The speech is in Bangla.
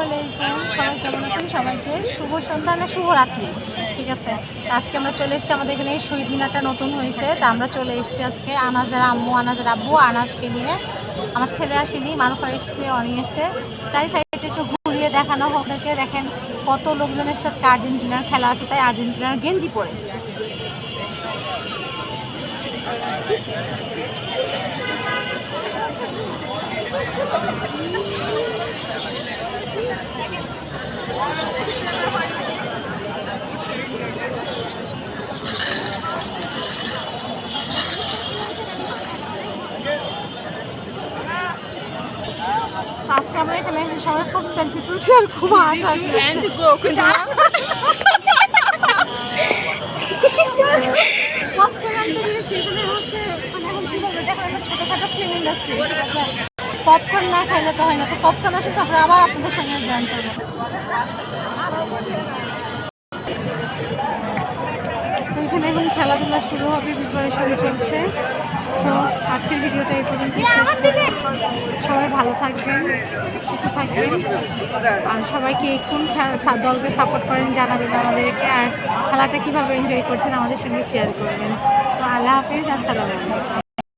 আলাইকুম, সবাই কেমন আছেন? সবাইকে শুভ সন্ধ্যা না শুভরাত্রি। ঠিক আছে, আজকে আমরা চলে এসেছি, আমাদের এখানে শহীদ মিনারটা নতুন হয়েছে, তা আমরা চলে এসেছি আজকে আনাজের আম্মু, আনাজের আব্বু, আনাজকে নিয়ে। আমার ছেলে আসেনি, মারুফা এসছে, অনি এসছে। চারি সাইডে একটু ঘুরিয়ে দেখানো হোক ওদেরকে। দেখেন কত লোকজন এসছে, আজকে আর্জেন্টিনার খেলা আছে, তাই আর্জেন্টিনার গেঞ্জি পরে। আজকে আমরা এখানে এসে সবাই খুব সেলফি তুলছি আর খুব হাসা ছোটখাটো ফিল্ম ইন্ডাস্ট্রি। ঠিক আছে, পপকর্ন না খাইলে তো হয় না, তো পপকর্ন আসলে তারপরে আবার আপনাদের সঙ্গে জয়েন করবো। তো এখানে এখন খেলাধুলা শুরু হবে, প্রিপারেশন চলছে। তো আজকের ভিডিওটা এই পর্যন্ত শেষ করছি। সবাই ভালো থাকবেন, সুস্থ থাকবেন, আর সবাইকে কোন দলকে সাপোর্ট করেন জানাবেন আমাদেরকে, আর খেলাটা কীভাবে এনজয় করছেন আমাদের সঙ্গে শেয়ার করবেন। তো আল্লাহ হাফিজ, আসসালামু আলাইকুম।